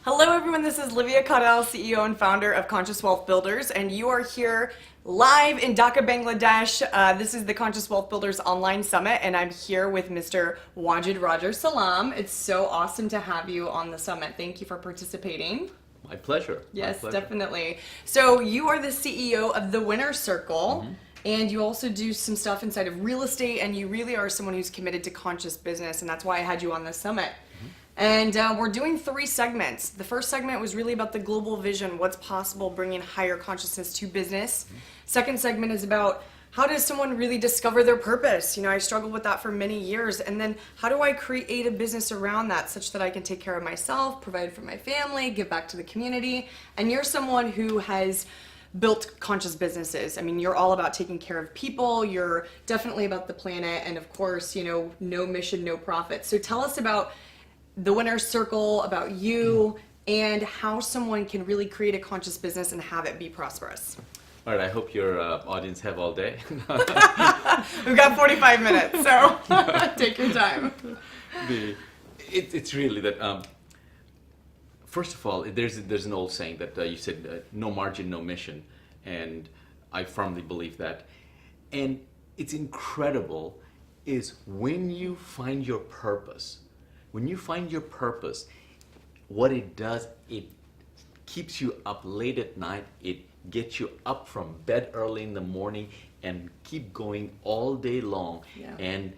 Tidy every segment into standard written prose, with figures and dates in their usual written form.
Hello, everyone. This is Livia Kaudal, CEO and founder of Conscious Wealth Builders, and you are here live in Dhaka, Bangladesh. This is the Conscious Wealth Builders Online Summit, and I'm here with Mr. Wajid Roger Salam. It's so awesome to have you on the summit. Thank you for participating. My pleasure. Yes, My pleasure. definitely. So you are the CEO of the Winner Circle. And you also do some stuff inside of real estate, and you really are someone who's committed to conscious business, and that's why I had you on this summit. And we're doing 3 segments. The first segment was really about the global vision, what's possible, bringing higher consciousness to business. Second segment is about how does someone really discover their purpose? You know, I struggled with that for many years. And then how do I create a business around that such that I can take care of myself, provide for my family, give back to the community? And you're someone who has built conscious businesses. I mean, you're all about taking care of people. You're definitely about the planet. And of course, you know, no mission, no profit. So tell us about the Winner's Circle, about you, and how someone can really create a conscious business and have it be prosperous. All right, I hope your audience have all day. We've got 45 minutes, so take your time. It's really that, first of all, there's an old saying that you said, no margin, no mission. And I firmly believe that. And it's incredible is when you find your purpose. When you find your purpose, what it does, it keeps you up late at night. It gets you up from bed early in the morning and keep going all day long. Yeah. And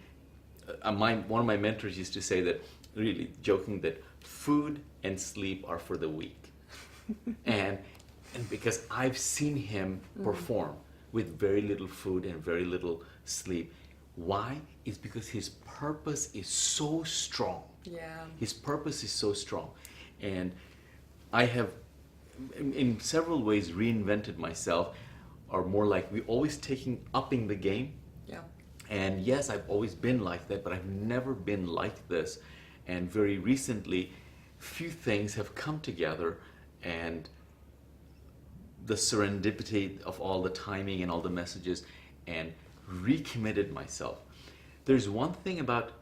one of my mentors used to say that, really joking, that food and sleep are for the weak. and because I've seen him perform with very little food and very little sleep. Why? It's because his purpose is so strong. Yeah. His purpose is so strong. And I have, in several ways, reinvented myself, or more like we always upping the game. Yeah. And yes, I've always been like that, but I've never been like this. And very recently, few things have come together, and the serendipity of all the timing and all the messages, and recommitted myself. There's one thing about,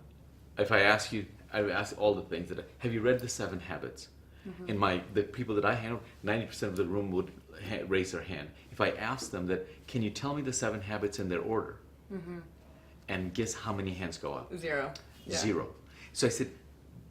if I ask you, I ask all the things that, have you read the 7 Habits? In the people that I handle, 90% of the room would raise their hand. If I ask them that, can you tell me the 7 habits in their order? And guess how many hands go up? 0. Yeah. 0. So I said,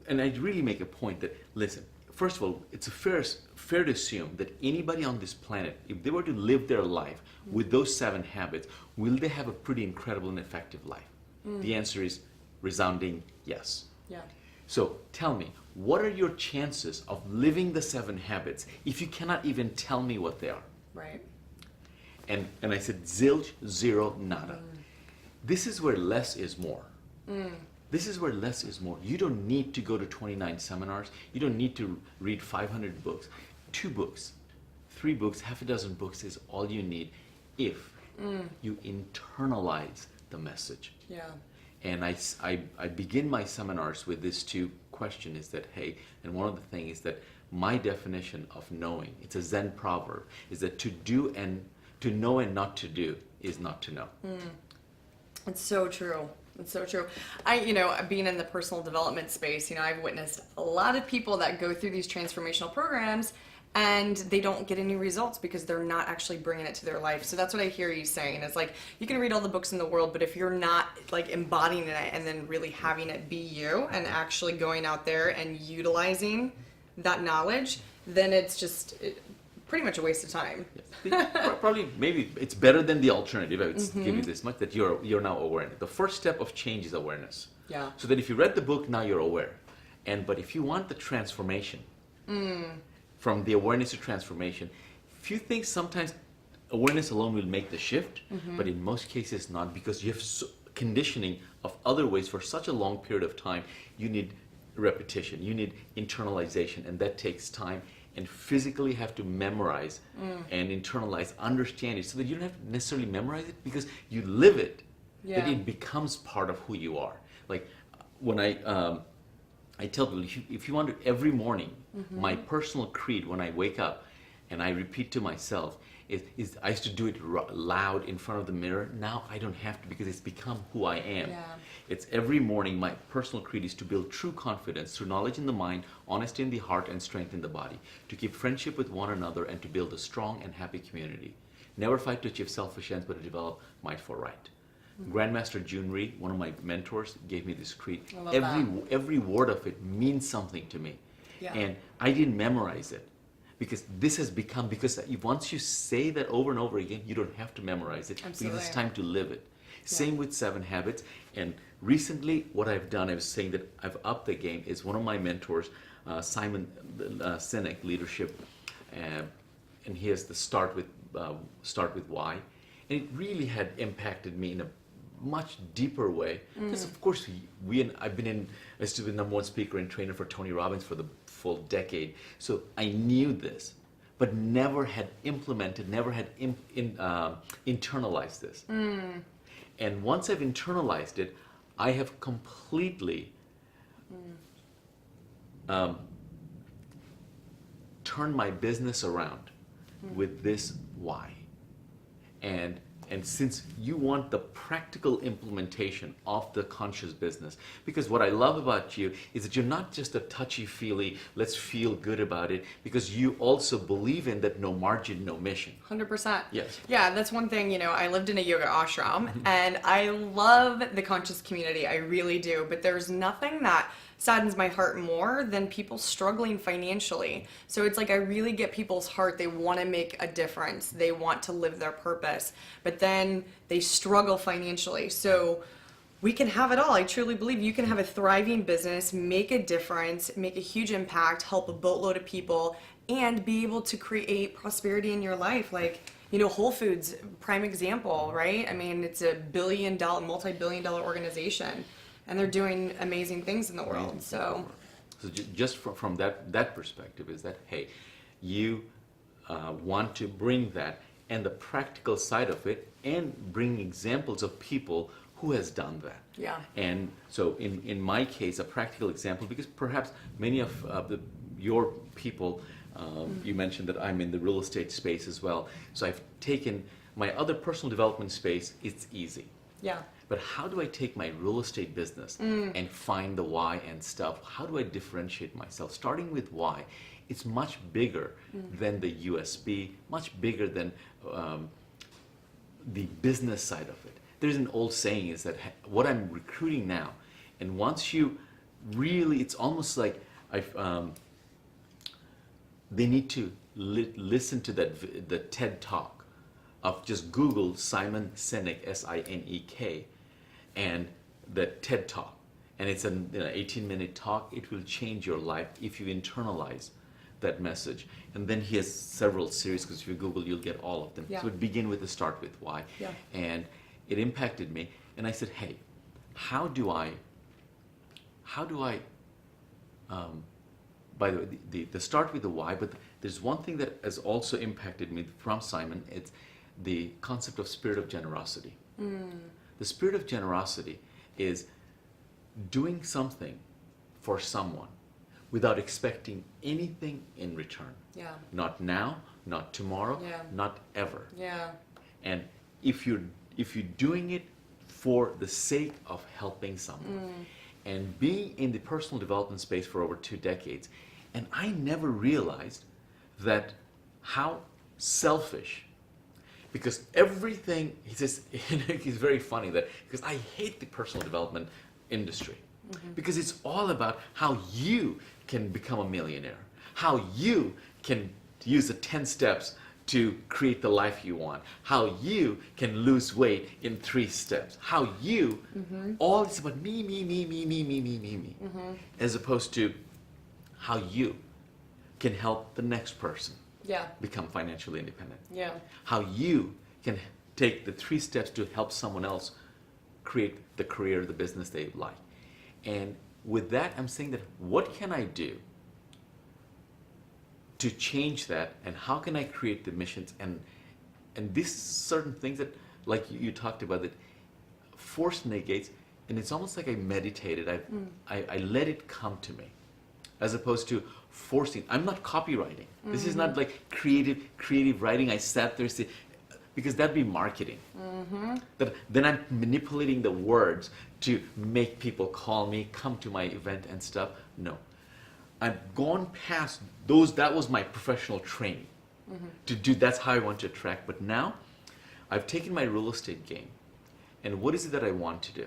and I really make a point that, listen, first of all, it's fair to assume that anybody on this planet, if they were to live their life with those 7 habits, will they have a pretty incredible and effective life? The answer is resounding yes. Yeah. So tell me, what are your chances of living the 7 habits if you cannot even tell me what they are? Right. And I said, zilch, 0, nada. This is where less is more. This is where less is more. You don't need to go to 29 seminars. You don't need to read 500 books. 2 books, 3 books, half a dozen books is all you need if you internalize the message. Yeah. And I begin my seminars with this 2 question is that, hey, and one of the things is that my definition of knowing, it's a Zen proverb, is that to know and not to do is not to know. It's so true. It's so true. Being in the personal development space, I've witnessed a lot of people that go through these transformational programs and they don't get any results because they're not actually bringing it to their life. So that's what I hear you saying. It's like, you can read all the books in the world, but if you're not like embodying it and then really having it be you and actually going out there and utilizing that knowledge, then it's just pretty much a waste of time. Yes. Probably, maybe it's better than the alternative. I would give you this much, that you're now aware. The first step of change is awareness. Yeah. So that if you read the book, now you're aware. But if you want the transformation, from the awareness to transformation, few things, sometimes awareness alone will make the shift, but in most cases not, because you have conditioning of other ways for such a long period of time. You need repetition, you need internalization, and that takes time, and physically have to memorize and internalize, understand it, so that you don't have to necessarily memorize it, because you live it, that it becomes part of who you are. Like when I tell people, if you want to, every morning, my personal creed when I wake up, and I repeat to myself, is I used to do it loud in front of the mirror. Now I don't have to because it's become who I am. Yeah. It's every morning my personal creed is to build true confidence through knowledge in the mind, honesty in the heart, and strength in the body, to keep friendship with one another and to build a strong and happy community. Never fight to achieve selfish ends, but to develop might for right. Grandmaster Junri, one of my mentors, gave me this creed. I love that. Every word of it means something to me. Yeah. And I didn't memorize it because this has become, because once you say that over and over again, you don't have to memorize it. Absolutely. Because it's time to live it. Yeah. Same with 7 Habits. And recently, what I've done, I was saying that I've upped the game, is one of my mentors, Simon Sinek, Leadership, and he has the Start with Why. And it really had impacted me in a much deeper way. Because of course, I used to be the #1 speaker and trainer for Tony Robbins for the full decade. So I knew this, but never had implemented, never had internalized this. And once I've internalized it, I have completely turned my business around with this why. And since you want the practical implementation of the conscious business, because what I love about you is that you're not just a touchy-feely, let's feel good about it, because you also believe in that no margin, no mission. 100%. Yes. Yeah, that's one thing, I lived in a yoga ashram and I love the conscious community. I really do. But there's nothing that saddens my heart more than people struggling financially. So it's like I really get people's heart. They want to make a difference. They want to live their purpose, but then they struggle financially. So we can have it all. I truly believe you can have a thriving business, make a difference, make a huge impact, help a boatload of people, and be able to create prosperity in your life. Like, Whole Foods, prime example, right? I mean, it's a multi-billion-dollar organization, and they're doing amazing things in the world. So just from that perspective is that, hey, you want to bring that and the practical side of it and bring examples of people who has done that. Yeah. And so in my case, a practical example, because perhaps many of your people, you mentioned that I'm in the real estate space as well. So I've taken my other personal development space, it's easy. yeah. But how do I take my real estate business and find the why and stuff? How do I differentiate myself? Starting with why, it's much bigger than the USB, much bigger than the business side of it. There's an old saying is that what I'm recruiting now, and once you really, it's almost like they need to listen to the TED Talk of just Google Simon Sinek, Sinek, and the TED Talk, and it's an 18-minute talk. It will change your life if you internalize that message. And then he has several series, because if you Google, you'll get all of them. Yeah. So it begin with the Start with Why. Yeah. And it impacted me. And I said, hey, how do I, by the way, the Start with the Why, but there's one thing that has also impacted me from Simon. It's the concept of spirit of generosity. The spirit of generosity is doing something for someone without expecting anything in return. Yeah. Not now, not tomorrow, Yeah. not ever. Yeah. And if you're doing it for the sake of helping someone, and being in the personal development space for over 2 decades, and I never realized that how selfish, because everything, he says, he's very funny that, because I hate the personal development industry, because it's all about how you can become a millionaire, how you can use the 10 steps to create the life you want, how you can lose weight in 3 steps, how you, all this about me, as opposed to how you can help the next person Yeah. become financially independent. Yeah. How you can take the 3 steps to help someone else create the career, the business they like. And with that, I'm saying that what can I do to change that, and how can I create the missions and these certain things that, like you talked about, that force negates, and it's almost like I meditated. I let it come to me. as opposed to forcing. I'm not copywriting. This is not like creative writing. I sat there and said, because that'd be marketing. Then I'm manipulating the words to make people call me, come to my event and stuff. No. I've gone past those. That was my professional training to do. That's how I want to attract. But now I've taken my real estate game, and what is it that I want to do?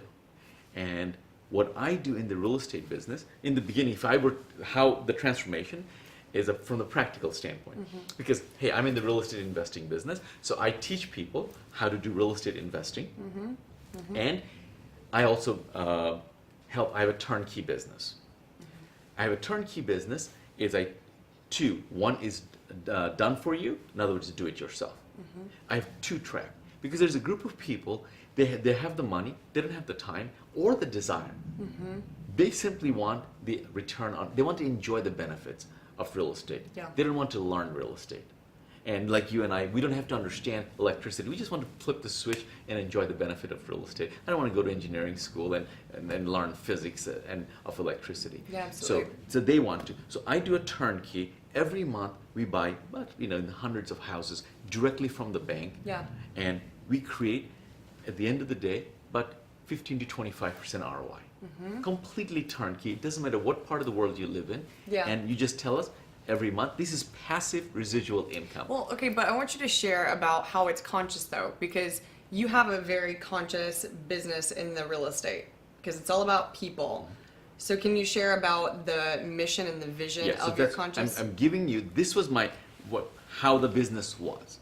And what I do in the real estate business, in the beginning, if I were, how the transformation is from the practical standpoint. Because, hey, I'm in the real estate investing business, so I teach people how to do real estate investing. And I also I have a turnkey business. I have a turnkey business is one is done for you, in other words, do it yourself. I have two track, because there's a group of people, they have the money, they don't have the time or the desire. They simply want the return on, they want to enjoy the benefits of real estate. Yeah. They don't want to learn real estate. And like you and I, we don't have to understand electricity. We just want to flip the switch and enjoy the benefit of real estate. I don't want to go to engineering school and learn physics and of electricity. Yeah, absolutely. So they want to. So I do a turnkey. Every month we buy, in the hundreds of houses directly from the bank. Yeah. And we create, at the end of the day, about 15 to 25% ROI. Completely turnkey. It doesn't matter what part of the world you live in. Yeah. And you just tell us every month. This is passive residual income. Well, okay, but I want you to share about how it's conscious though, because you have a very conscious business in the real estate, because it's all about people. So can you share about the mission and the vision of your conscious? I'm giving you, this was how the business was.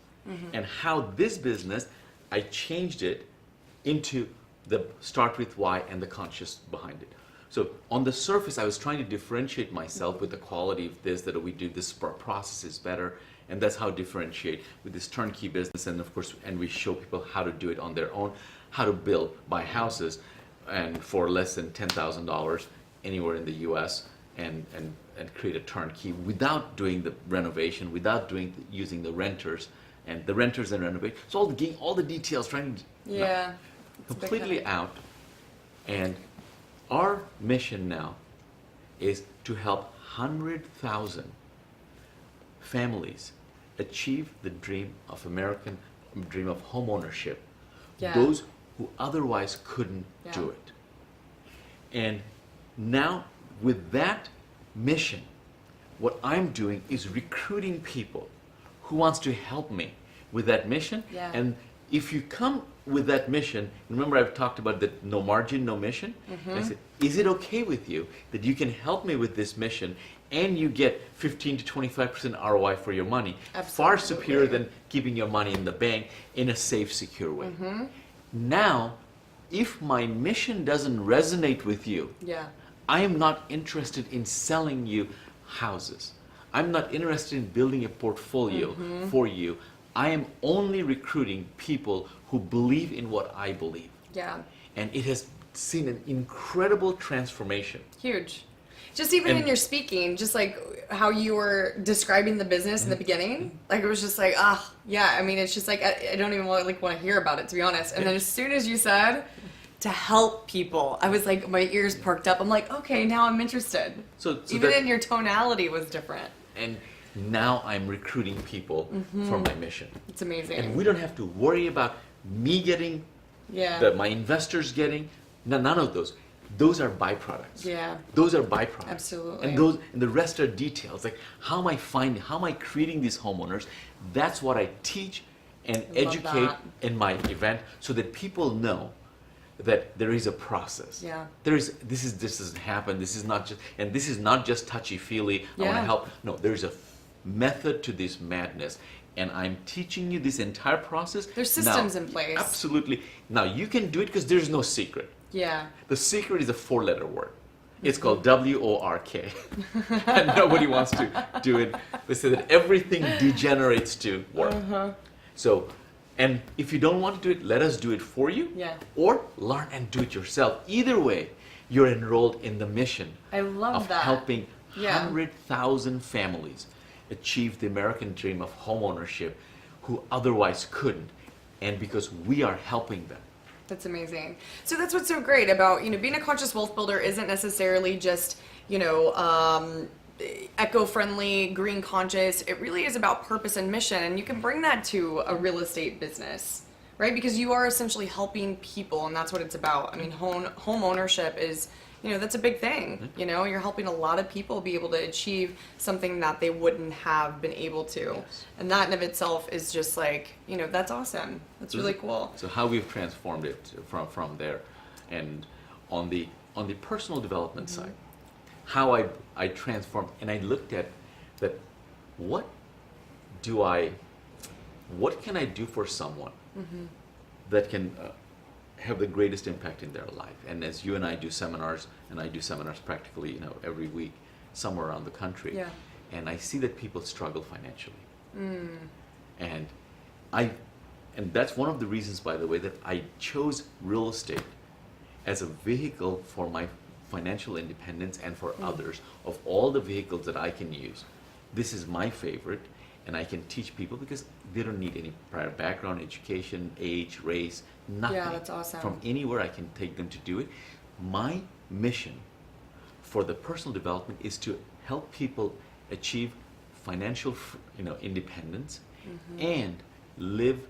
And how this business, I changed it into the start with why and the conscious behind it. So on the surface, I was trying to differentiate myself with the quality of this, that we do this process is better, and that's how I differentiate with this turnkey business. And of course, and we show people how to do it on their own, how to buy houses, and for less than $10,000 anywhere in the U.S. and create a turnkey without doing the renovation, without using the renters and renovation. So all the details, trying to completely out. And our mission now is to help 100,000 families achieve the dream of home ownership. Yeah. Those who otherwise couldn't do it. And now with that mission, what I'm doing is recruiting people who wants to help me with that mission. Yeah. And if you come with that mission, remember I've talked about the no margin, no mission? I said, is it okay with you that you can help me with this mission and you get 15 to 25% ROI for your money? Absolutely. Far superior than keeping your money in the bank in a safe, secure way. Now, if my mission doesn't resonate with you, I am not interested in selling you houses. I'm not interested in building a portfolio for you. I am only recruiting people who believe in what I believe. Yeah. And it has seen an incredible transformation. Huge. Just even in your speaking, just like how you were describing the business in the beginning, like it was just like, I mean, it's just like, I don't even want to hear about it, to be honest. And then as soon as you said to help people, I was like, my ears perked up. I'm like, okay, now I'm interested. So even in your tonality was different. And now I'm recruiting people for my mission. It's amazing. And we don't have to worry about me getting, my investors getting, none of those. Those are byproducts. Yeah. Those are byproducts. Absolutely. And the rest are details. Like how am I creating these homeowners? That's what I teach and educate in my event, so that people know that there is a process. Yeah. This doesn't happen. This is not just touchy-feely. I want to help. No, there's a method to this madness. And I'm teaching you this entire process. There's systems in place. Absolutely. Now you can do it because there's no secret. Yeah. The secret is a 4-letter word. It's called WORK. And nobody wants to do it. They say that everything degenerates to work. So, and if you don't want to do it, let us do it for you. Yeah. Or learn and do it yourself. Either way, you're enrolled in the mission of helping 100,000 families achieve the American dream of homeownership who otherwise couldn't. And because we are helping them. That's amazing. So that's what's so great about, being a conscious wealth builder isn't necessarily just, eco-friendly, green conscious. It really is about purpose and mission, and you can bring that to a real estate business, right? Because you are essentially helping people, and that's what it's about. I mean, home ownership is, that's a big thing. You're helping a lot of people be able to achieve something that they wouldn't have been able to. Yes. And that in of itself is just like, that's awesome. That's really cool. So how we've transformed it from there, and on the personal development side, how I transformed, and I looked at that, what can I do for someone that can have the greatest impact in their life? And as you and I do seminars, and I do seminars practically every week somewhere around the country, Yeah. and I see that people struggle financially, and that's one of the reasons, by the way, that I chose real estate as a vehicle for my financial independence and for others. Of all the vehicles that I can use, this is my favorite, and I can teach people because they don't need any prior background, education, age, race, nothing. Yeah, that's awesome. From anywhere I can take them to do it. My mission for the personal development is to help people achieve financial independence and live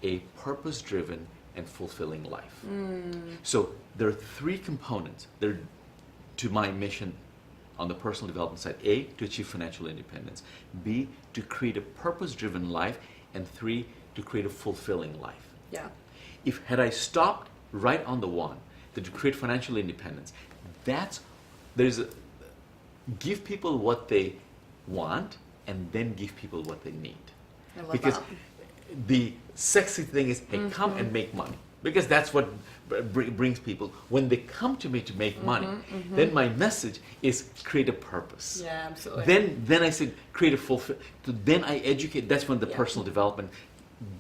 a purpose-driven and fulfilling life. So there are three components to my mission on the personal development side. A, to achieve financial independence. B, to create a purpose-driven life. And 3, to create a fulfilling life. Yeah. Had I stopped right on the one, that to create financial independence, give people what they want and then give people what they need. I love Because that. the sexy thing is, hey, come and make money. Because that's what brings people. When they come to me to make money, then my message is create a purpose. Yeah, absolutely. Then I said create a fulfill. So then I educate. That's when the personal development,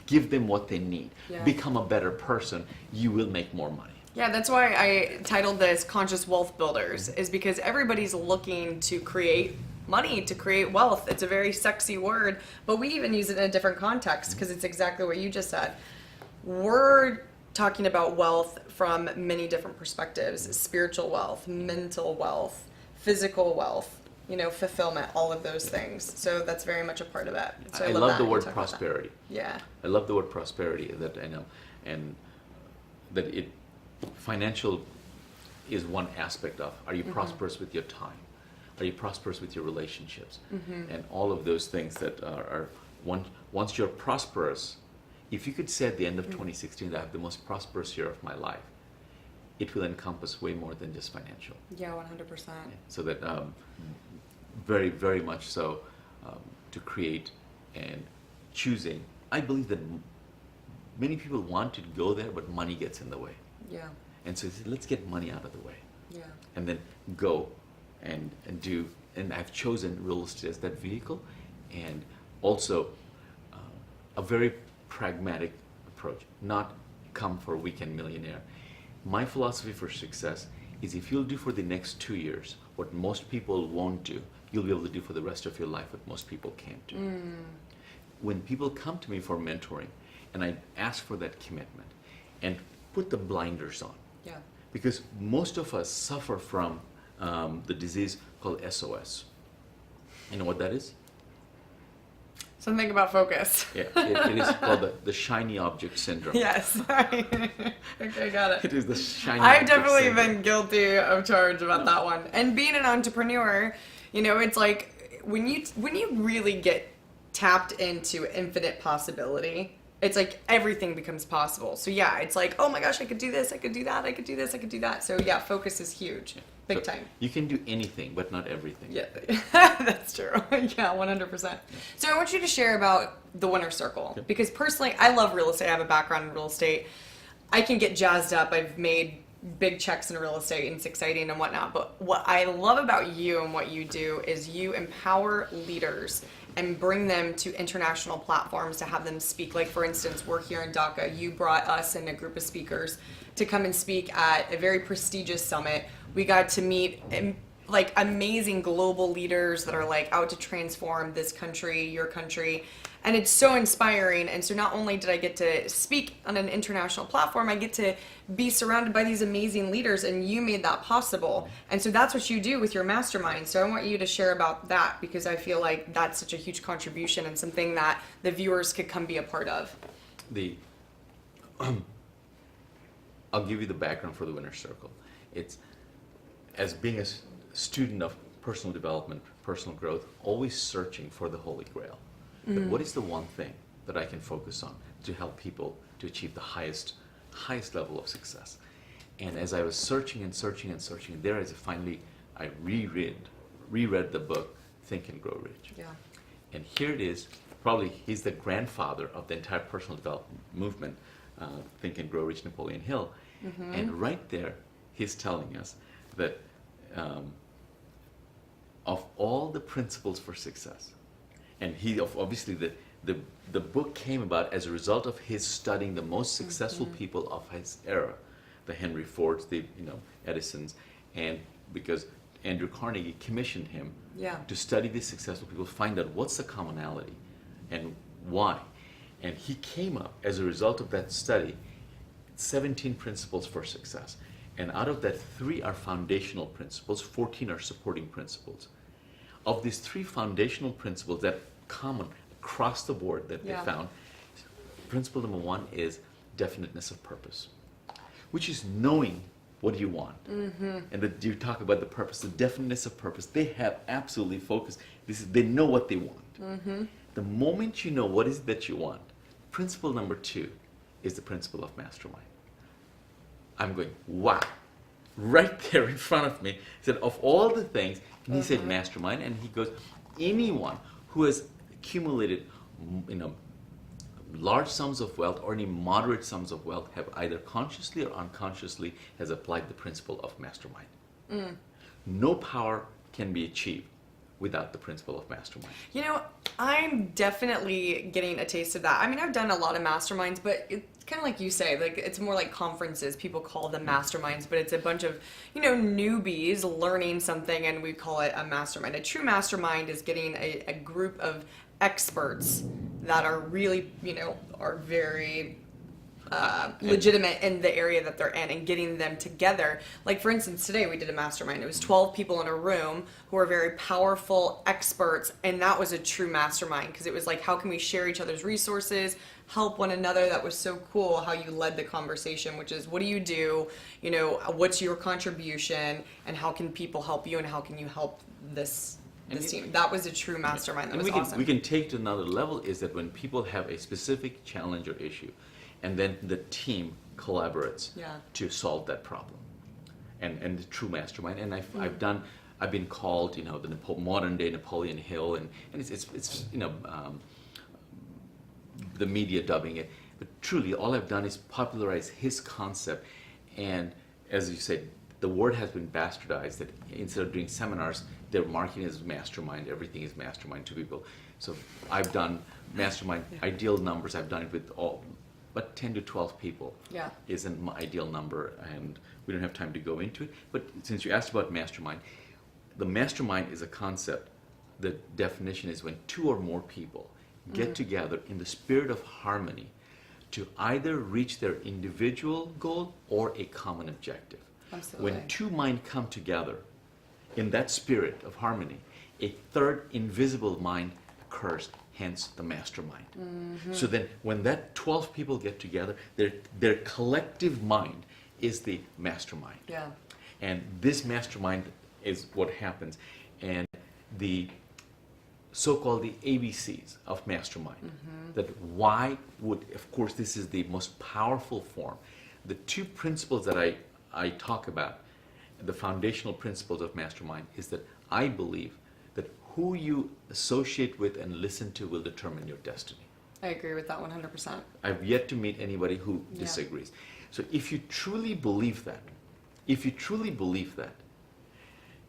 give them what they need. Yeah. Become a better person. You will make more money. Yeah, that's why I titled this Conscious Wealth Builders, is because everybody's looking to create money, to create wealth. It's a very sexy word, but we even use it in a different context because it's exactly what you just said. We're talking about wealth from many different perspectives: spiritual wealth, mental wealth, physical wealth, fulfillment, all of those things. So that's very much a part of it. So I love love that the you word talk about that. prosperity. Yeah. I love the word prosperity, that I know, and that financial is one aspect of. Are you prosperous with your time? Are you prosperous with your relationships? And all of those things that are once you're prosperous. If you could say at the end of 2016 that I have the most prosperous year of my life, it will encompass way more than just financial. Yeah, 100%. So that very, very much so, to create and choosing. I believe that many people want to go there, but money gets in the way. Yeah. And so let's get money out of the way. Yeah. And then go and do. And I've chosen real estate as that vehicle, and also a very pragmatic approach, not come for weekend millionaire. My philosophy for success is, if you'll do for the next 2 years what most people won't do, you'll be able to do for the rest of your life what most people can't do. When people come to me for mentoring, and I ask for that commitment and put the blinders on, Yeah. because most of us suffer from the disease called SOS. You know what that is? Something about focus. Yeah, it is called the shiny object syndrome. Yes. Okay, got it. It is the shiny I've object definitely syndrome. been guilty of charge about that one. And being an entrepreneur, it's like when you really get tapped into infinite possibility, it's like everything becomes possible. So yeah, it's like, oh my gosh, I could do this, I could do that, I could do this, I could do that. So yeah, focus is huge. Big So time. You can do anything, but not everything. Yeah, that's true. Yeah, 100%. So I want you to share about the Winner Circle, Yep. because personally, I love real estate. I have a background in real estate. I can get jazzed up. I've made big checks in real estate, and it's exciting and whatnot. But what I love about you and what you do is you empower leaders and bring them to international platforms to have them speak. Like, for instance, we're here in Dhaka. You brought us and a group of speakers to come and speak at a very prestigious summit. We got to meet like amazing global leaders that are like out to transform this country, your country. And it's so inspiring. And so not only did I get to speak on an international platform, I get to be surrounded by these amazing leaders, and you made that possible. And so that's what you do with your mastermind. So I want you to share about that, because I feel like that's such a huge contribution and something that the viewers could come be a part of. I'll give you the background for the Winner's Circle. It's, as being a student of personal development, personal growth, always searching for the Holy Grail. But what is the one thing that I can focus on to help people to achieve the highest level of success? And as I was searching and searching and searching, there is finally I reread the book Think and Grow Rich. Yeah. And here it is. Probably he's the grandfather of the entire personal development movement, Think and Grow Rich, Napoleon Hill. And right there, he's telling us that of all the principles for success, and obviously the book came about as a result of his studying the most successful people of his era, the Henry Fords, the Edisons, and because Andrew Carnegie commissioned him to study these successful people, find out what's the commonality and why. And he came up, as a result of that study, 17 principles for success. And out of that, 3 are foundational principles, 14 are supporting principles. Of these 3 foundational principles that common across the board that they found, principle number 1 is definiteness of purpose, which is knowing what you want. And you talk about the purpose, the definiteness of purpose. They have absolutely focused. They know what they want. The moment you know what is that you want, principle number 2 is the principle of mastermind. I'm going, wow, right there in front of me. He said, of all the things, and he said mastermind, and he goes, anyone who has accumulated, large sums of wealth or any moderate sums of wealth have either consciously or unconsciously has applied the principle of mastermind. No power can be achieved without the principle of mastermind. I'm definitely getting a taste of that. I mean, I've done a lot of masterminds, but it's kind of like you say, like it's more like conferences. People call them masterminds, but it's a bunch of, newbies learning something, and we call it a mastermind. A true mastermind is getting a group of experts that are really, are very legitimate in the area that they're in, and getting them together. Like, for instance, today we did a mastermind. It was 12 people in a room who are very powerful experts, and that was a true mastermind, because it was like, how can we share each other's resources, help one another? That was so cool how you led the conversation, which is, what do you do? What's your contribution, and how can people help you, and how can you help this team? That was a true mastermind. That was awesome. We can take to another level, is that when people have a specific challenge or issue, and then the team collaborates to solve that problem, and the true mastermind. And I've been called, the modern day Napoleon Hill, and it's the media dubbing it, but truly all I've done is popularize his concept. And as you said, the word has been bastardized, that instead of doing seminars, they're marketing as mastermind. Everything is mastermind to people. So I've done mastermind ideal numbers. I've done it with but 10 to 12 people isn't my ideal number, and we don't have time to go into it. But since you asked about mastermind, the mastermind is a concept. The definition is when 2 or more people get together in the spirit of harmony to either reach their individual goal or a common objective. Absolutely. When 2 minds come together in that spirit of harmony, a third invisible mind occurs, hence the mastermind. So then when that 12 people get together, their collective mind is the mastermind. Yeah. And this mastermind is what happens. And the so-called the ABCs of mastermind, that why would, of course, this is the most powerful form. The 2 principles that I talk about, the foundational principles of mastermind, is that I believe that who you associate with and listen to will determine your destiny. I agree with that 100%. I've yet to meet anybody who disagrees. So if you truly believe that,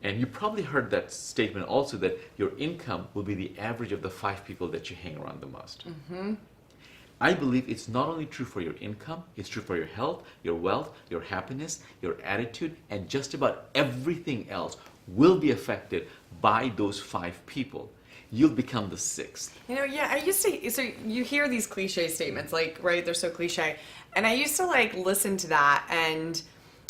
and you probably heard that statement also, that your income will be the average of the 5 people that you hang around the most. I believe it's not only true for your income, it's true for your health, your wealth, your happiness, your attitude, and just about everything else. will be affected by those 5 people, you'll become the 6th. You know, yeah, I used to, so you hear these cliche statements, like, right, they're so cliche. And I used to like listen to that and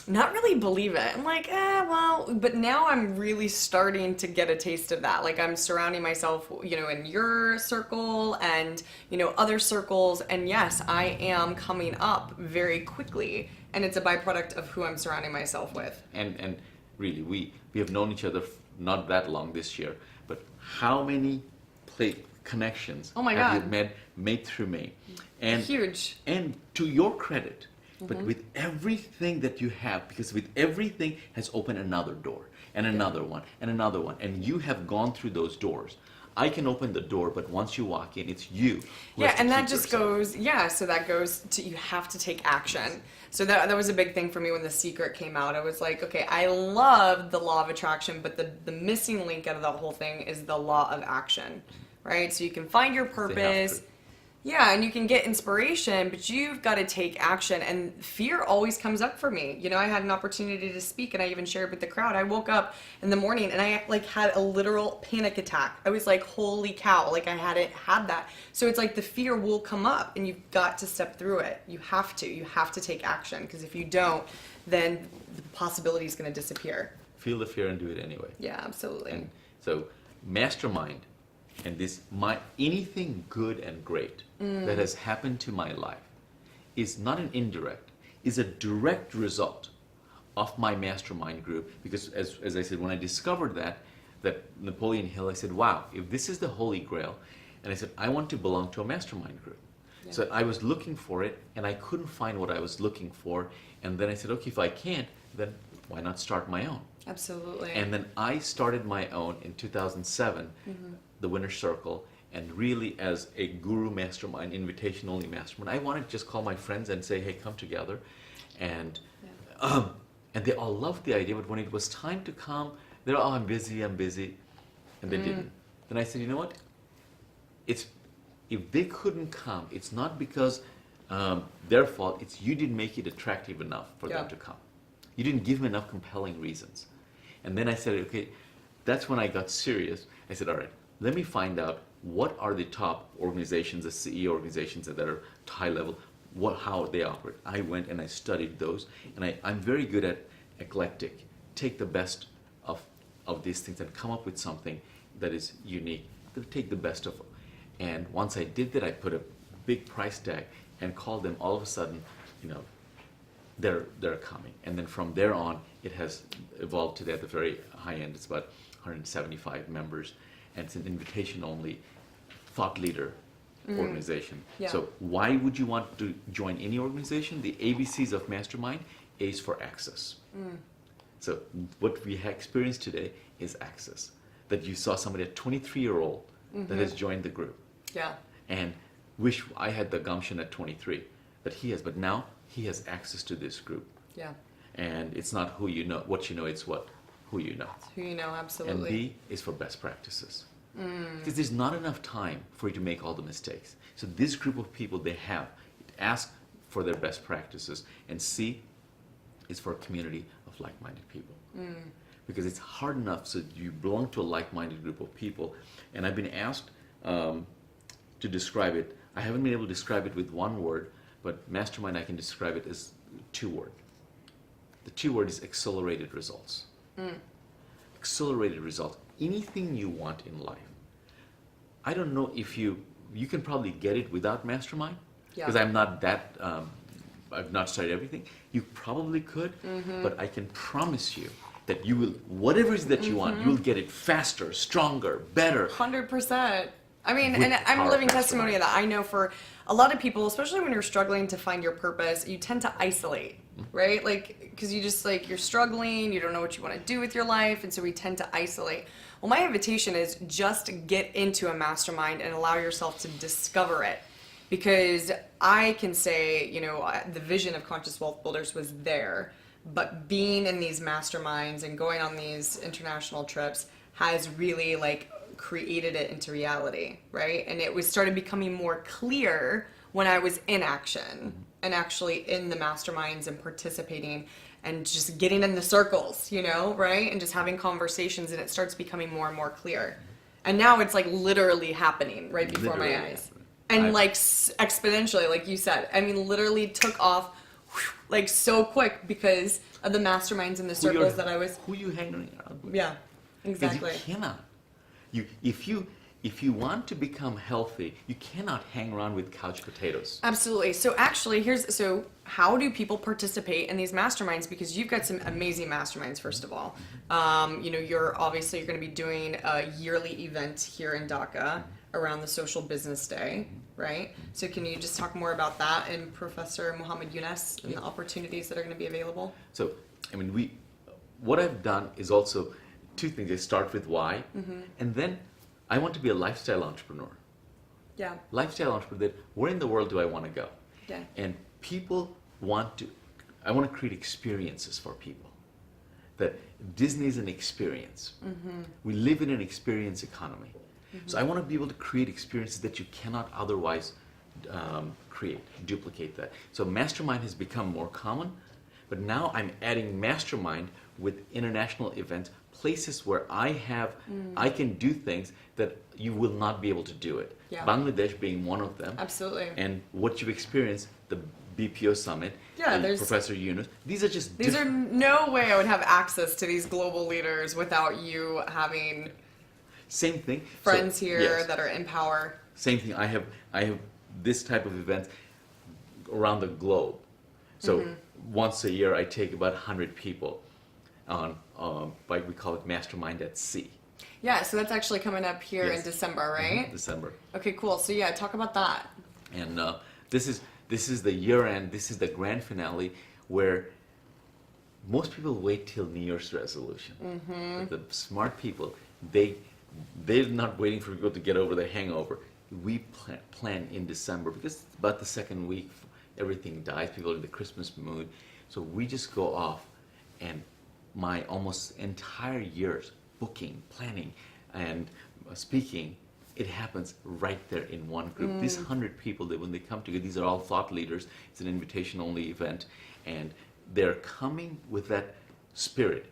not really believe it. I'm like, well, but now I'm really starting to get a taste of that. Like I'm surrounding myself, you know, in your circle and, you know, other circles. And yes, I am coming up very quickly. And it's a byproduct of who I'm surrounding myself with. And really, we have known each other not that long this year, but how many connections Oh my have God. you made through me? And Huge. And to your credit, but with everything that you have, because with everything has opened another door and another one and another one, and you have gone through those doors. I can open the door, but once you walk in, it's you. Yeah, and that just goes, yeah, so that goes to, you have to take action. So that was a big thing for me when The Secret came out. I was like, okay, I love the law of attraction, but the missing link out of the whole thing is the law of action, right? So you can find your purpose. Yeah, and you can get inspiration, but you've got to take action. And fear always comes up for me. You know, I had an opportunity to speak, and I even shared with the crowd. I woke up in the morning, and I like had a literal panic attack. I was like, holy cow, like I hadn't had that. So it's like the fear will come up, and you've got to step through it. You have to take action, because if you don't, then the possibility is going to disappear. Feel the fear and do it anyway. Yeah, absolutely. And so, mastermind. And anything good and great that has happened to my life is not an indirect, is a direct result of my mastermind group. Because as I said, when I discovered that Napoleon Hill, I said, wow, if this is the Holy Grail, and I said, I want to belong to a mastermind group. Yeah. So I was looking for it, and I couldn't find what I was looking for. And then I said, okay, if I can't, then why not start my own? Absolutely. And then I started my own in 2007, the Winner's Circle, and really as a guru mastermind, invitation only mastermind. I wanted to just call my friends and say, hey, come together. And and they all loved the idea, but when it was time to come, they're, oh, I'm busy. And they didn't. Then I said, you know what? If they couldn't come, it's not because their fault, it's you didn't make it attractive enough for them to come. You didn't give them enough compelling reasons. And then I said, okay, that's when I got serious. I said, all right, let me find out what are the top organizations, the CEO organizations that are high level, how they operate. I went and I studied those, and I'm very good at eclectic. Take the best of these things and come up with something that is unique. Take the best of them. And once I did that, I put a big price tag and called them. All of a sudden, you know, they're coming. And then from there on, it has evolved today at the very high end. It's about 175 members, and it's an invitation-only thought leader organization. Yeah. So why would you want to join any organization? The ABCs of Mastermind. A is for access. So what we have experienced today is access. That you saw somebody, a 23-year-old, that has joined the group. Yeah. And wish I had the gumption at 23 that he has, but now he has access to this group. Yeah. And it's not who you know, what you know, it's who you know. It's who you know, absolutely. And B is for best practices. Because there's not enough time for you to make all the mistakes. So this group of people, they have ask for their best practices, and C is for a community of like-minded people. Because it's hard enough, so you belong to a like-minded group of people. And I've been asked to describe it. I haven't been able to describe it with one word, but Mastermind, I can describe it as 2 words. The 2 word is accelerated results. Accelerated results. Anything you want in life. I don't know if you can probably get it without Mastermind, because I'm not that, I've not studied everything. You probably could, but I can promise you that you will, whatever it is that you want, you will get it faster, stronger, better. 100%. I mean, and I'm a living testimony of that. I know for a lot of people, especially when you're struggling to find your purpose, you tend to isolate, right? Like, because you just like, you're struggling, you don't know what you want to do with your life, and so we tend to isolate. Well, my invitation is just get into a mastermind and allow yourself to discover it. Because I can say, you know, the vision of Conscious Wealth Builders was there, but being in these masterminds and going on these international trips has really like created it into reality, right? And it was started becoming more clear when I was in action and actually in the masterminds and participating. and just getting in the circles, you know, right? And just having conversations, and it starts becoming more and more clear. And now it's like literally happening right before my Literally eyes. happening. And like exponentially, like you said. I mean, literally took off like so quick because of the masterminds and the circles that I was. Who you hanging around with? Yeah, Because exactly. you cannot. If you want to become healthy, you cannot hang around with couch potatoes. Absolutely. So actually, so how do people participate in these masterminds? Because you've got some amazing masterminds, first of all. You know, you're going to be doing a yearly event here in Dhaka around the Social Business Day, right? So can you just talk more about that and Professor Muhammad Yunus and the opportunities that are going to be available? So, I mean, what I've done is also two things. I start with why, and then I want to be a lifestyle entrepreneur. Yeah. Lifestyle entrepreneur, where in the world do I want to go? Yeah. And people I want to create experiences for people. That Disney is an experience. We live in an experience economy. So I want to be able to create experiences that you cannot otherwise duplicate that. So Mastermind has become more common, but now I'm adding Mastermind with international events, places where I can do things that you will not be able to do it. Yeah. Bangladesh being one of them. Absolutely. And what you've experienced, the BPO summit, Yeah, and there's- Professor Yunus, these are just These are no way I would have access to these global leaders without you having same thing. friends So, here yes, that are in power. same thing. I have this type of events around the globe. So once a year, I take about 100 people on, like we call it Mastermind at Sea. Yeah, so that's actually coming up here in Yes. December, right? December. Okay, cool. So yeah, talk about that. And this is the year end. This is the grand finale where most people wait till New Year's resolution. But the smart people, they're not waiting for people to get over the hangover. We plan in December because it's about the second week. Everything dies. People are in the Christmas mood. So we just go off, and my almost entire year's booking, planning, and speaking, it happens right there in one group. These 100 people, that when they come together, these are all thought leaders. It's an invitation-only event, and they're coming with that spirit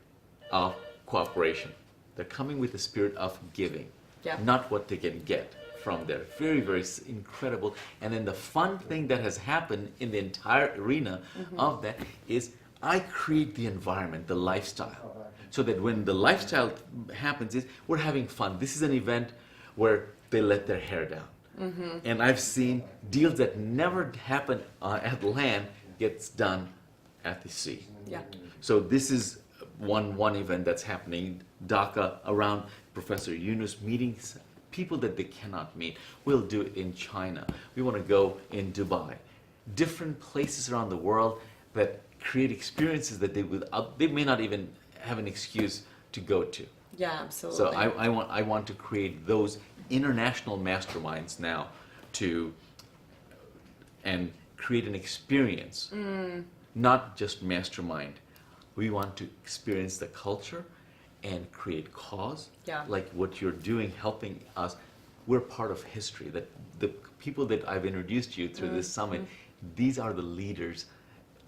of cooperation. They're coming with the spirit of giving, Yeah. not what they can get from there. Very, very incredible. And then the fun thing that has happened in the entire arena of that is I create the environment, the lifestyle, so that when the lifestyle happens, we're having fun. This is an event where they let their hair down. And I've seen deals that never happen at land gets done at the sea. Yeah. So this is one event that's happening, Dhaka, around Professor Yunus meetings, people that they cannot meet. We'll do it in China. We want to go in Dubai. Different places around the world that create experiences that they may not even have an excuse to go to. Yeah, absolutely. So I want to create those international masterminds now and create an experience, not just mastermind. We want to experience the culture and create cause. Yeah. Like what you're doing, helping us. We're part of history. That the people that I've introduced you through this summit, these are the leaders,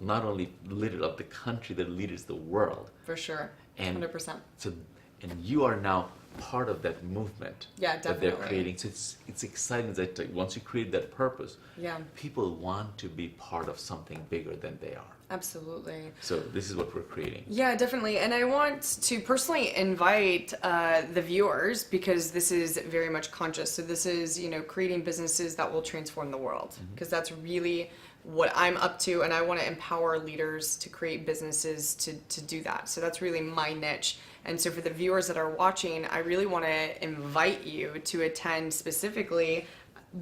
not only leaders of the country, they're leaders of the world. For sure. And 100%. So, and you are now part of that movement Yeah, that they're definitely. creating. So it's exciting that once you create that purpose, Yeah. people want to be part of something bigger than they are. Absolutely. So this is what we're creating. Yeah, definitely. And I want to personally invite the viewers, because this is very much conscious. So this is, creating businesses that will transform the world, because that's really what I'm up to. And I want to empower leaders to create businesses to do that. So that's really my niche. And so for the viewers that are watching, I really want to invite you to attend specifically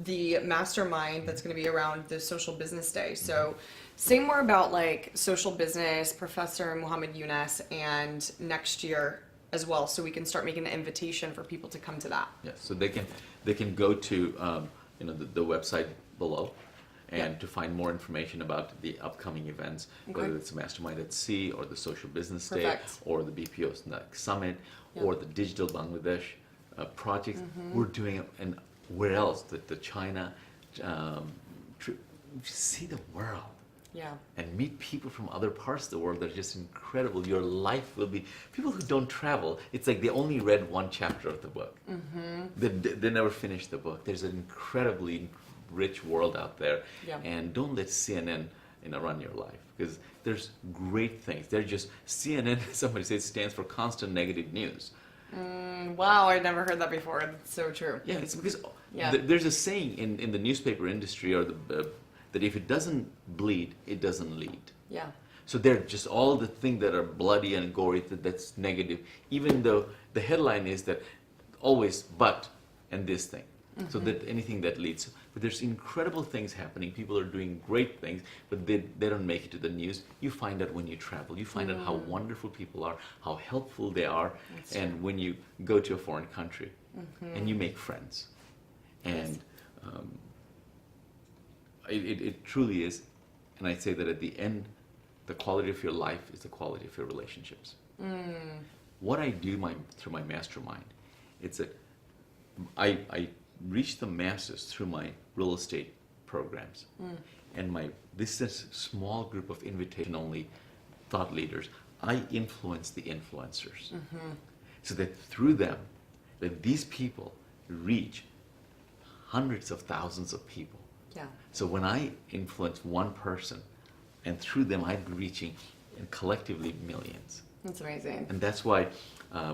the mastermind that's going to be around the Social Business Day. So say more about like social business, Professor Muhammad Yunus, and next year as well, so we can start making an invitation for people to come to that. Yes. So they can go to the website below, and to find more information about the upcoming events, whether it's Mastermind at Sea or the Social Business Day Perfect. or the BPO Summit or the Digital Bangladesh projects. We're doing it, and where else? The China, see the world. Yeah. and meet people from other parts of the world that are just incredible. Your life will be, people who don't travel, it's like they only read one chapter of the book. They never finished the book. There's an incredibly rich world out there. Yeah. And don't let CNN run your life, because there's great things. They're just, CNN, somebody says, stands for constant negative news. Wow, I'd never heard that before. It's so true. Yeah, it's because Yeah. there's a saying in the newspaper industry, or that if it doesn't bleed, it doesn't lead. Yeah. So they're just all the things that are bloody and gory, that's negative, even though the headline is that always but and this thing. So that anything that leads. But there's incredible things happening. People are doing great things, but they don't make it to the news. You find out when you travel. You find out how wonderful people are, how helpful they are. That's and true. when you go to a foreign country and you make friends. And it truly is. And I'd say that at the end, the quality of your life is the quality of your relationships. What I do through my mastermind, it's that I reach the masses through my real estate programs. And this is a small group of invitation-only thought leaders. I influence the influencers. So that through them, that these people reach hundreds of thousands of people. Yeah. So when I influence one person, and through them I'm reaching collectively millions. That's amazing. And that's why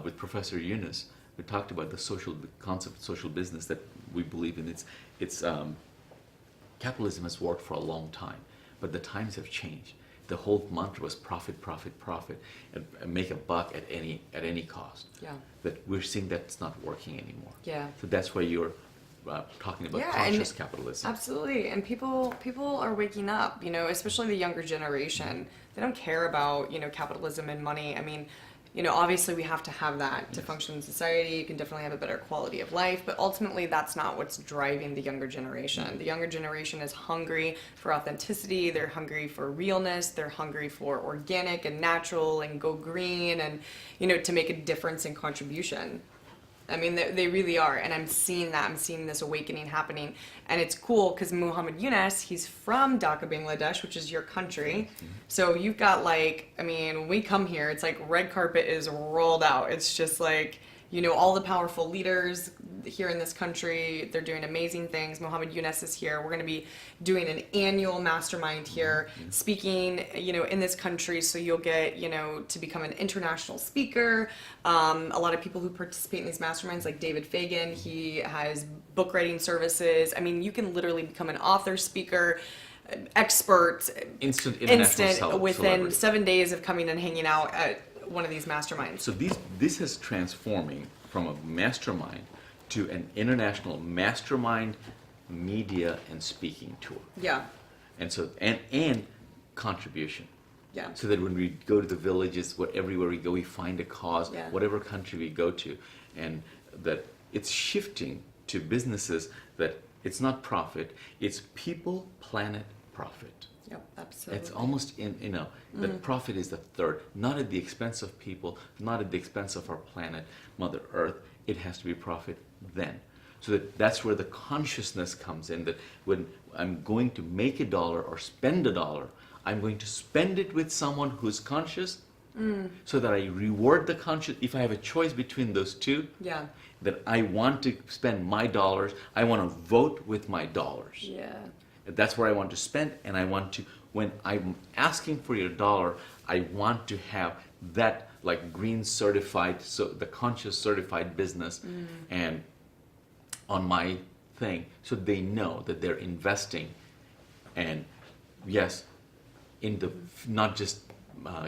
with Professor Yunus, we talked about the concept of social business that we believe in. It's capitalism has worked for a long time, but the times have changed. The whole mantra was profit, profit, profit, and make a buck at any cost. Yeah. But we're seeing that's not working anymore. Yeah. So that's why you're talking about conscious capitalism. Absolutely. And people are waking up, especially the younger generation. They don't care about, capitalism and money. I mean, obviously we have to have that to function in society. You can definitely have a better quality of life, but ultimately that's not what's driving the younger generation. The younger generation is hungry for authenticity. They're hungry for realness. They're hungry for organic and natural and go green and, to make a difference and contribution. I mean, they really are, and I'm seeing that. I'm seeing this awakening happening, and it's cool because Muhammad Yunus, he's from Dhaka, Bangladesh, which is your country. So you've got when we come here, it's like red carpet is rolled out. It's just like, all the powerful leaders here in this country, they're doing amazing things. Muhammad Yunus is here. We're going to be doing an annual mastermind here, speaking, in this country. So you'll get, to become an international speaker. A lot of people who participate in these masterminds, like David Fagan, he has book writing services. I mean, you can literally become an author, speaker, expert, Instant international within celebrity. 7 days of coming and hanging out at one of these masterminds. So this is transforming from a mastermind to an international mastermind media and speaking tour. Yeah. And so and contribution. Yeah. So that when we go to the villages, everywhere we go, we find a cause, Yeah. whatever country we go to, and that it's shifting to businesses that it's not profit, it's people, planet, profit. Yep, absolutely. It's almost that profit is the third, not at the expense of people, not at the expense of our planet, Mother Earth. It has to be profit then. So that's where the consciousness comes in, that when I'm going to make $1 or spend $1, I'm going to spend it with someone who's conscious, so that I reward the conscious. If I have a choice between those two, Yeah. that I want to spend my dollars, I want to vote with my dollars. Yeah. That's where I want to spend, and I want to, when I'm asking for your $1, I want to have that like green certified, so the conscious certified business and on my thing, so they know that they're investing, and yes, in the not just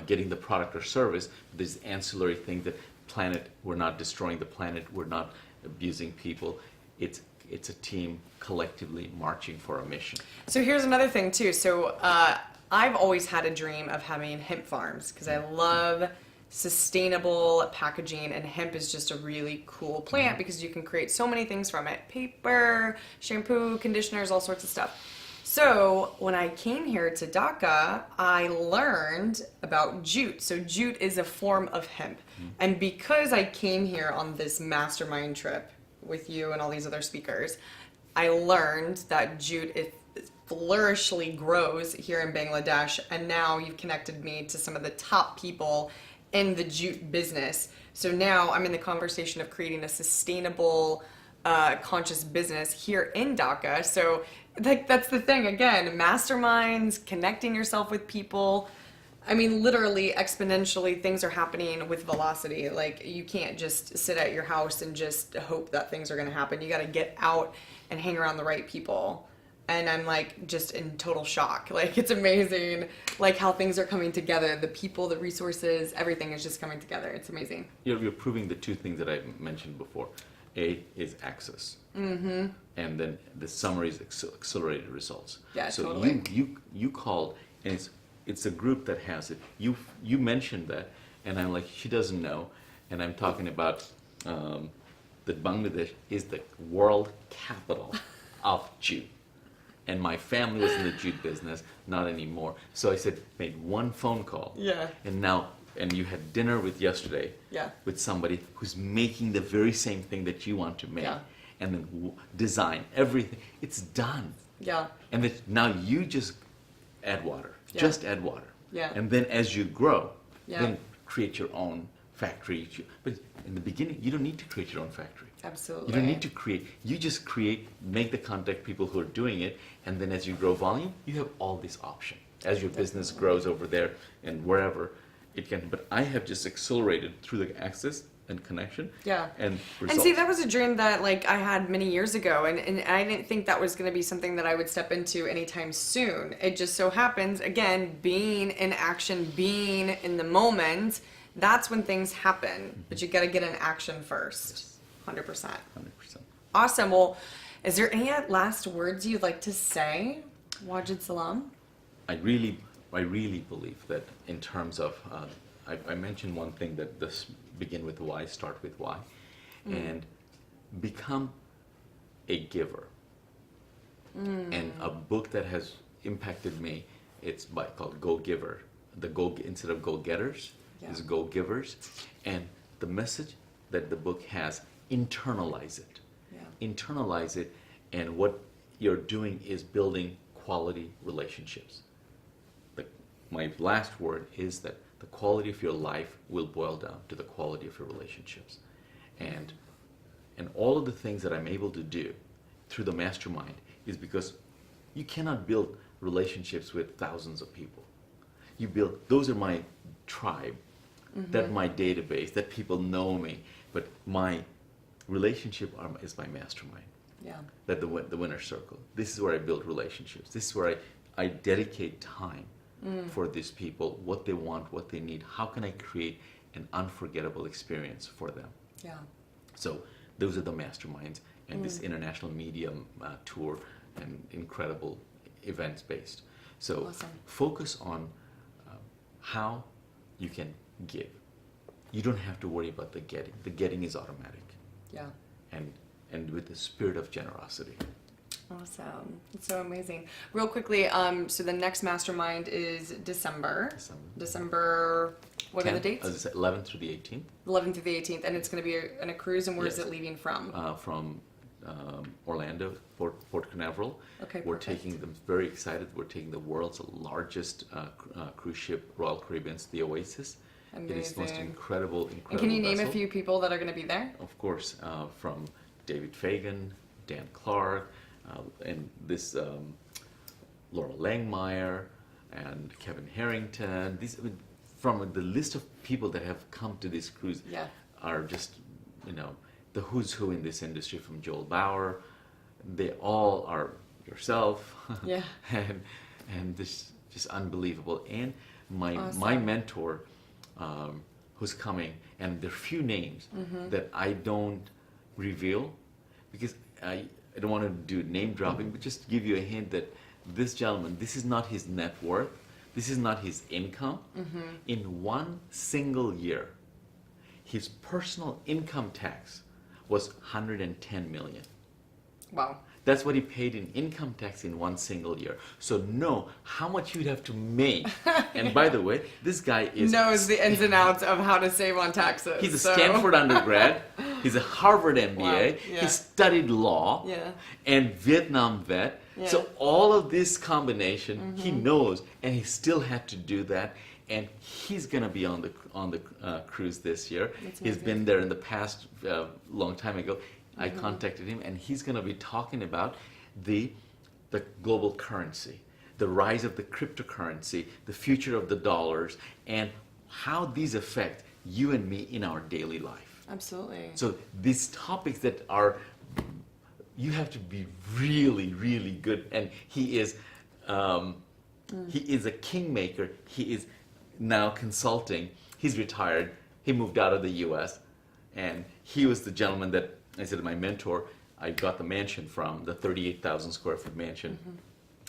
getting the product or service, but there's ancillary thing that we're not destroying the planet, we're not abusing people. It's a team collectively marching for a mission. So here's another thing too. So I've always had a dream of having hemp farms because I love sustainable packaging, and hemp is just a really cool plant because you can create so many things from it. Paper, shampoo, conditioners, all sorts of stuff. So when I came here to Dhaka, I learned about jute. So jute is a form of hemp. And because I came here on this mastermind trip with you and all these other speakers, I learned that jute is flourishly grows here in Bangladesh, and now you've connected me to some of the top people in the jute business. So now I'm in the conversation of creating a sustainable, conscious business here in Dhaka. So like that's the thing again, masterminds, connecting yourself with people. I mean, literally exponentially things are happening with velocity. Like you can't just sit at your house and just hope that things are going to happen. You got to get out and hang around the right people. And I'm like just in total shock. Like it's amazing like how things are coming together. The people, the resources, everything is just coming together. It's amazing. You're proving the two things that I mentioned before. A is access. Mm-hmm. And then the summary is accelerated results. Yeah, so totally. you called, and it's a group that has it. You mentioned that, and I'm like, she doesn't know. And I'm talking about that Bangladesh is the world capital of jute. And my family was in the jute business, not anymore. So I said, made one phone call. Yeah. And you had dinner yesterday Yeah. with somebody who's making the very same thing that you want to make. Yeah. And then design everything. It's done. Yeah. And that now you just add water. Yeah. Just add water. Yeah. And then as you grow, Yeah. then create your own factory. But in the beginning, you don't need to create your own factory. Absolutely. You don't need to create. You just create, make the contact people who are doing it, and then as you grow volume, you have all this option. As your business grows over there and wherever it can. But I have just accelerated through the access and connection. Yeah. And And results. see, that was a dream that like I had many years ago, and I didn't think that was going to be something that I would step into anytime soon. It just so happens, again, being in action, being in the moment, that's when things happen. But you got to get in action first. 100%. 100%. Awesome. Well, is there any last words you'd like to say, Wajid Salam? I really believe that in terms of, I mentioned one thing that this begin with why, start with why, and become a giver. And a book that has impacted me, it's called Go Giver. Instead of Go Getters, is Go Givers, and the message that the book has, internalize it. Yeah. Internalize it, and what you're doing is building quality relationships. My last word is that the quality of your life will boil down to the quality of your relationships. And all of the things that I'm able to do through the mastermind is because you cannot build relationships with thousands of people. Those are my tribe, that my database, that people know me, but my relationship is my mastermind. Yeah. That the winner circle. This is where I build relationships. This is where I dedicate time for these people, what they want, what they need. How can I create an unforgettable experience for them? Yeah. So those are the masterminds and this international media tour and incredible events based. So Awesome. focus on how you can give. You don't have to worry about the getting. The getting is automatic. Yeah. And with the spirit of generosity. Awesome. It's so amazing. Real quickly, so the next mastermind is December. December, what are the dates? 11th through the 18th. 11th through the 18th, and it's going to be on a cruise, and where is Yes. it leaving from? From Orlando, Port Canaveral. Okay, We're perfect. taking them, very excited, we're taking the world's largest cruise ship, Royal Caribbean's The Oasis. It is the most Amazing. incredible And can you name a vessel. few people that are going to be there? Of course, from David Fagan, Dan Clark, and this Laura Langmeyer and Kevin Harrington. These, from the list of people that have come to this cruise, Yeah. are just, the who's who in this industry, from Joel Bauer. They all are yourself. Yeah. and this just unbelievable. And my Awesome. mentor, who's coming, and there are few names that I don't reveal because I don't want to do name dropping, but just give you a hint that this gentleman, this is not his net worth, this is not his income. In one single year, his personal income tax was 110 million. Wow. That's what he paid in income tax in one single year. So know how much you'd have to make. And by the way, this guy is Knows the ins and outs of how to save on taxes. he's a so- Stanford undergrad. He's a Harvard MBA. Wow, yeah. He studied law Yeah. and Vietnam vet. Yeah. So all of this combination, he knows, and he still had to do that. And he's gonna be on the cruise this year. He's been there in the past, long time ago. I contacted him, and he's gonna be talking about the global currency, the rise of the cryptocurrency, the future of the dollars, and how these affect you and me in our daily life. Absolutely. So these topics that are, you have to be really, really good. And he is a kingmaker. He is now consulting. He's retired. He moved out of the U.S. and he was the gentleman that I said, my mentor, I got the mansion from, the 38,000 square foot mansion.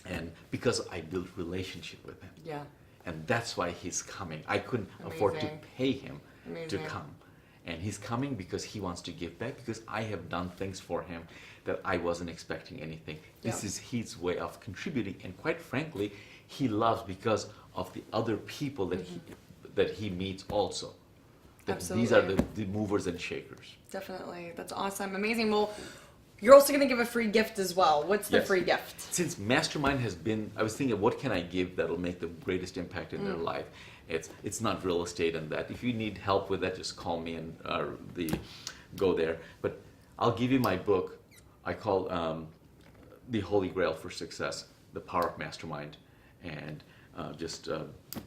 And because I built relationship with him. Yeah. And that's why he's coming. I couldn't afford to pay him to come. And he's coming because he wants to give back, because I have done things for him that I wasn't expecting anything. This is his way of contributing. And quite frankly, he loves because of the other people that he meets also. That these are the movers and shakers. Definitely. That's awesome. Amazing. Well, you're also going to give a free gift as well. What's the free gift? Since Mastermind has been, I was thinking, what can I give that'll make the greatest impact in their life? It's not real estate and that. If you need help with that, just call me and go there. But I'll give you my book. I call The Holy Grail for Success, The Power of Mastermind. And just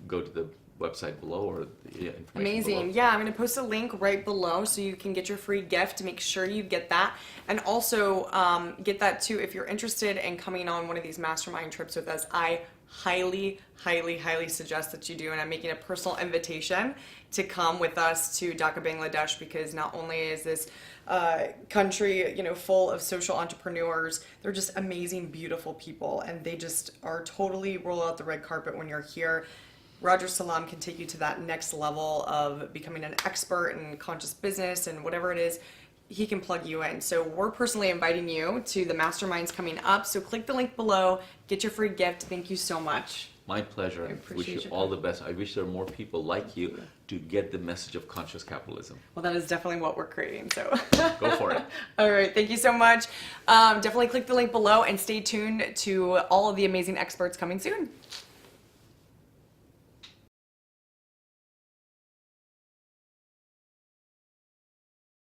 go to the website below or the information Amazing. below. Yeah, I'm going to post a link right below so you can get your free gift. Make sure you get that. And also get that too if you're interested in coming on one of these mastermind trips with us. I highly, highly, highly suggest that you do. And I'm making a personal invitation to come with us to Dhaka, Bangladesh, because not only is this country, full of social entrepreneurs, they're just amazing, beautiful people. And they just are totally roll out the red carpet when you're here. Roger Salam can take you to that next level of becoming an expert in conscious business and whatever it is, he can plug you in. So we're personally inviting you to the masterminds coming up. So click the link below, get your free gift. Thank you so much. My pleasure. I wish you all the best. I wish there were more people like you to get the message of conscious capitalism. Well, that is definitely what we're creating. So go for it. All right. Thank you so much. Definitely click the link below and stay tuned to all of the amazing experts coming soon.